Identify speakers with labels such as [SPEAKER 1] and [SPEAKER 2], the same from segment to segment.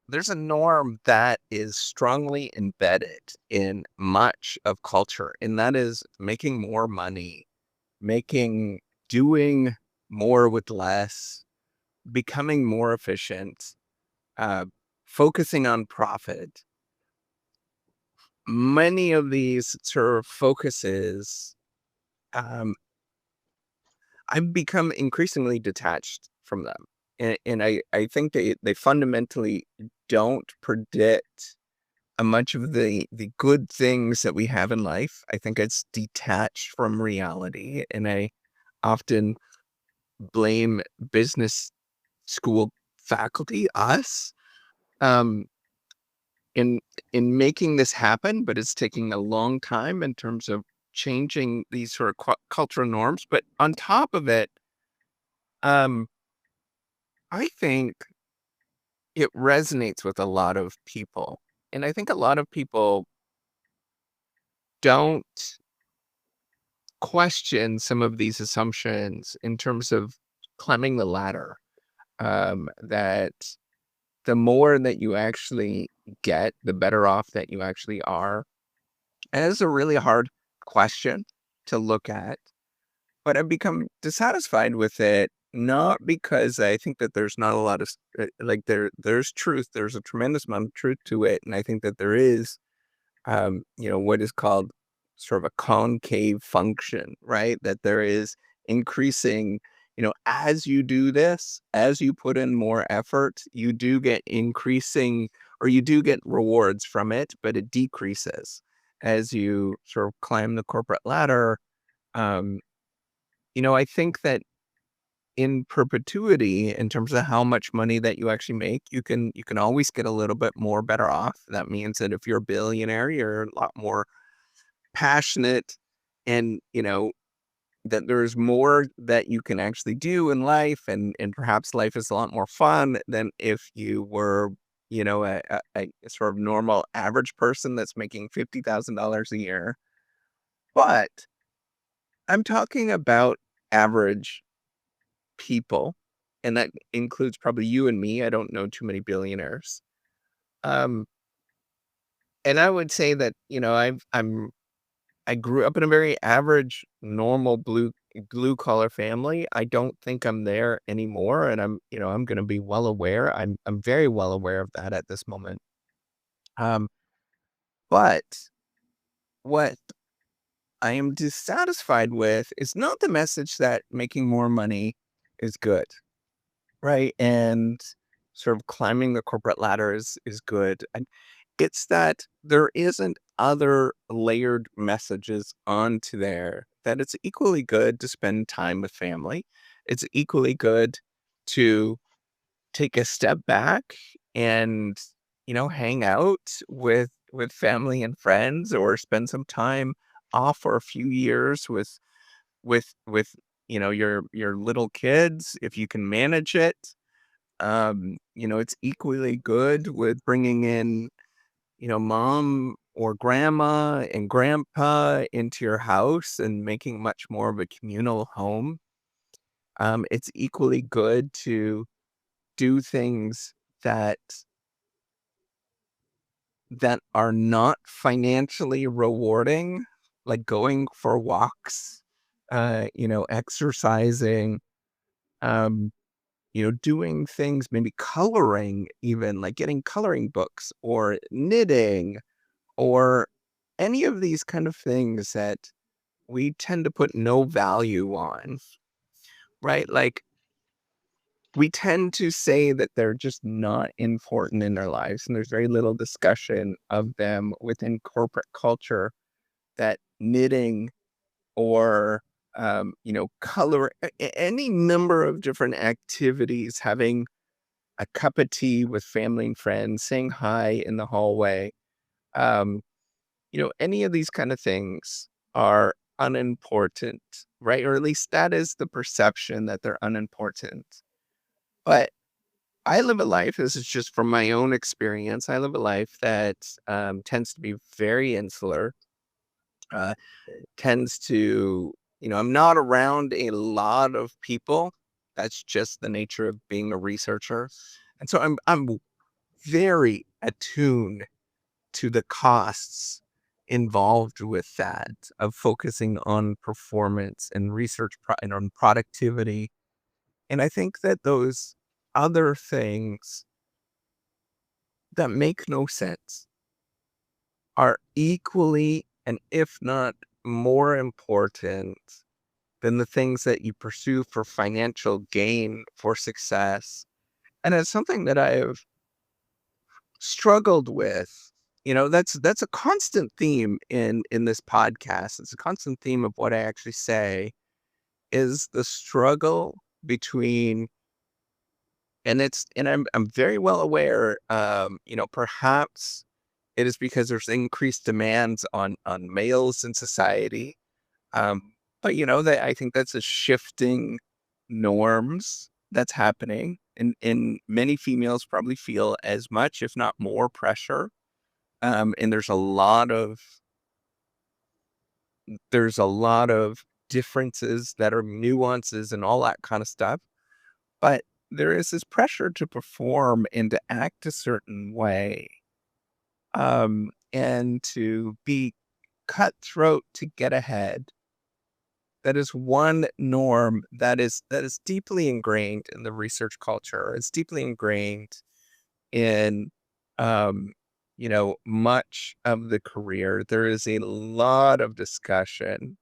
[SPEAKER 1] there's a norm that is strongly embedded in much of culture, and that is making more money, making doing more with less, becoming more efficient, uh, focusing on profit. Many of these sort of focuses, um, I've become increasingly detached from them. And I think they fundamentally don't predict much of the good things that we have in life. I think it's detached from reality, and I often blame business school faculty, us, um, in in making this happen, but it's taking a long time in terms of changing these sort of cultural norms. But on top of it, um, I think it resonates with a lot of people, and I think a lot of people don't question some of these assumptions in terms of climbing the ladder. That the more that you actually get, the better off that you actually are. And it's a really hard question to look at, but I've become dissatisfied with it, not because I think that there's not a lot of like there's truth, there's a tremendous amount of truth to it, and I think that there is what is called sort of a concave function, right? That there is increasing, as you do this, as you put in more effort, you do get increasing or you do get rewards from it, but it decreases as you sort of climb the corporate ladder. Um, I think that in perpetuity, in terms of how much money that you actually make, you can always get a little bit more better off. That means that if you're a billionaire, you're a lot more passionate and that there's more that you can actually do in life, and perhaps life is a lot more fun than if you were a sort of normal average person that's making $50,000 a year. But I'm talking about average people, and that includes probably you and me. I don't know too many billionaires. um and I would say that I grew up in a very average, normal blue collar family. I don't think I'm there anymore, and I'm gonna be well aware. I'm very well aware of that at this moment. Um, but what I am dissatisfied with is not the message that making more money is good, right? And sort of climbing the corporate ladder is good. And it's that there isn't other layered messages onto there, that it's equally good to spend time with family. It's equally good to take a step back and, hang out with family and friends, or spend some time off for a few years with your little kids if you can manage it. It's equally good with bringing in mom or grandma and grandpa into your house and making much more of a communal home. It's equally good to do things that are not financially rewarding, like going for walks, exercising, um, doing things, maybe coloring, even like getting coloring books or knitting or any of these kind of things that we tend to put no value on, right? Like we tend to say that they're just not important in our lives, and there's very little discussion of them within corporate culture. That knitting or color, any number of different activities, having a cup of tea with family and friends, saying hi in the hallway, um, any of these kind of things are unimportant, right? Or at least that is the perception, that they're unimportant. But I live a life, this is just from my own experience. I live a life that tends to be very insular, uh, tends to, I'm not around a lot of people. That's just the nature of being a researcher. And so I'm very attuned to the costs involved with that of focusing on performance and and on productivity. And I think that those other things that make no sense are equally and if not more important than the things that you pursue for financial gain, for success. And it's something that I've struggled with. That's a constant theme in this podcast. It's a constant theme of what I actually say is the struggle between, and I'm very well aware, perhaps it is because there's increased demands on males in society. But that I think that's a shifting norms that's happening, and many females probably feel as much, if not more, pressure. And there's a lot of differences that are nuances and all that kind of stuff. But there is this pressure to perform and to act a certain way, and to be cutthroat to get ahead. That is one norm that is deeply ingrained in the research culture. It's deeply ingrained in, much of the career. There is a lot of discussion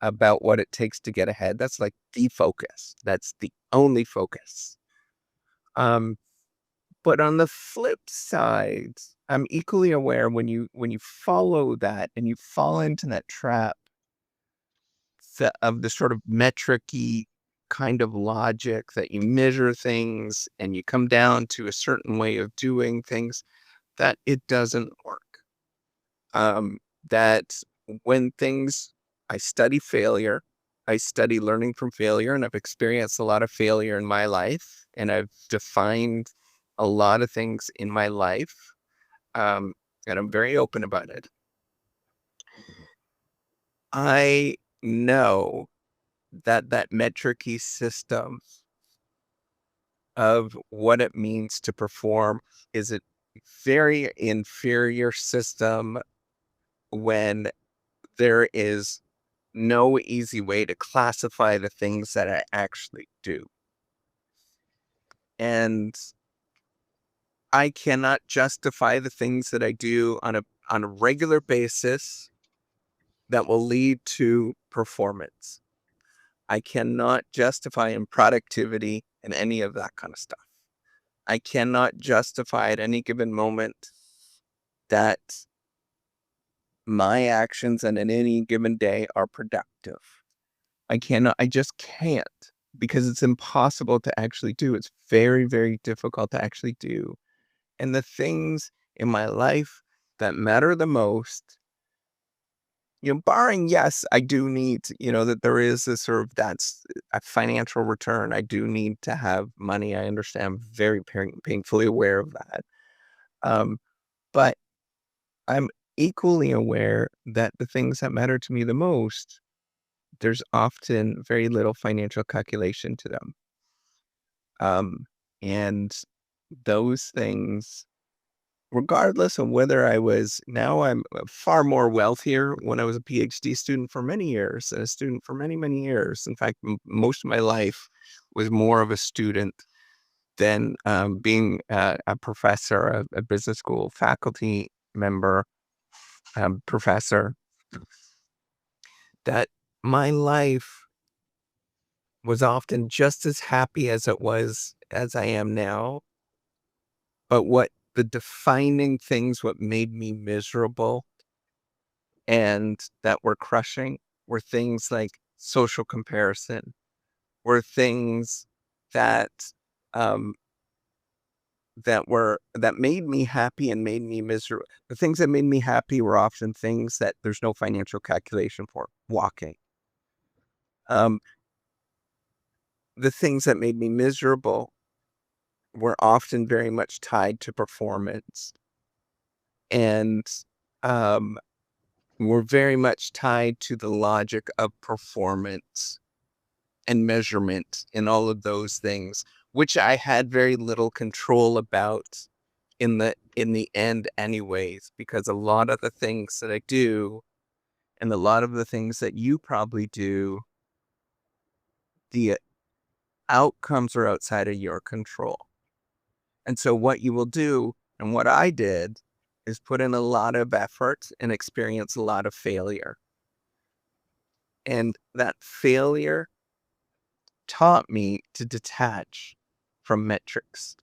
[SPEAKER 1] about what it takes to get ahead. That's like the focus. That's the only focus. Um, but on the flip side, I'm equally aware when you follow that and you fall into that trap of the sort of metricy kind of logic that you measure things and you come down to a certain way of doing things, that it doesn't work. That when things, I study failure, I study learning from failure, and I've experienced a lot of failure in my life, and I've defined a lot of things in my life, um, and I'm very open about it. I know that metricy system of what it means to perform is a very inferior system when there is no easy way to classify the things that I actually do. And I cannot justify the things that I do on a regular basis that will lead to performance. I cannot justify in productivity and any of that kind of stuff. I cannot justify at any given moment that my actions and in any given day are productive. I just can't, because it's impossible to actually do. It's very, very difficult to actually do. And the things in my life that matter the most, barring, yes, I do need, that there is a sort of, that's a financial return. I do need to have money. I understand. I'm very painfully aware of that. Um, but I'm equally aware that the things that matter to me the most, there's often very little financial calculation to them. And those things, regardless of whether I'm far more wealthier when I was a PhD student for many years, and a student for many, many years. In fact, most of my life was more of a student than being a professor, a business school faculty member, professor. That my life was often just as happy as I am now. But what the defining things, what made me miserable and that were crushing, were things like social comparison, were things that um that made me happy and made me miserable. The things that made me happy were often things that there's no financial calculation for. Walking. Um, the things that made me miserable were often very much tied to performance, and um, were very much tied to the logic of performance and measurement and all of those things, which I had very little control about. in the end anyways, because a lot of the things that I do and a lot of the things that you probably do, the outcomes are outside of your control. And so what you will do, and what I did, is put in a lot of effort and experience a lot of failure. And that failure taught me to detach from metrics.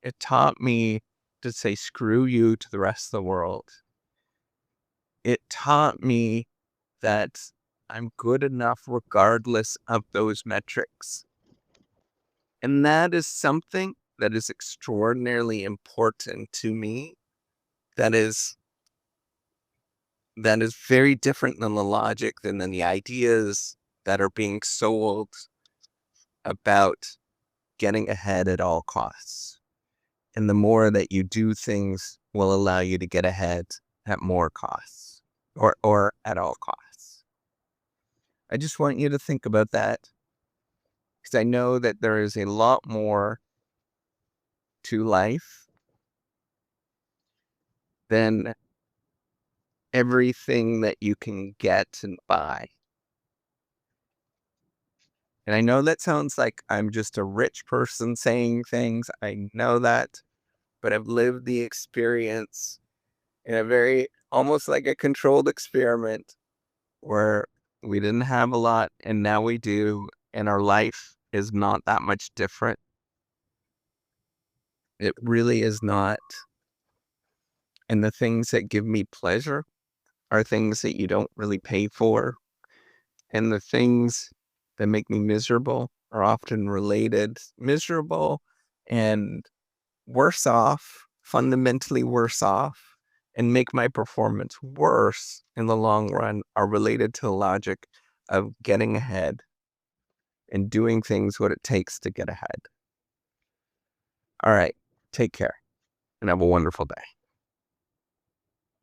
[SPEAKER 1] It taught me to say screw you to the rest of the world. It taught me that I'm good enough regardless of those metrics. And that is something that is extraordinarily important to me. That is very different than the logic than the ideas that are being sold about getting ahead at all costs. And the more that you do things will allow you to get ahead at more costs or at all costs. I just want you to think about that, because I know that there is a lot more to life than everything that you can get and buy. And I know that sounds like I'm just a rich person saying things. I know that, but I've lived the experience in a very, almost like a controlled experiment where we didn't have a lot and now we do, and our life is not that much different. It really is not. And the things that give me pleasure are things that you don't really pay for. And the things that make me miserable are often related. Miserable and worse off, fundamentally worse off, and make my performance worse in the long run are related to the logic of getting ahead and doing things what it takes to get ahead. All right, take care and have a wonderful day.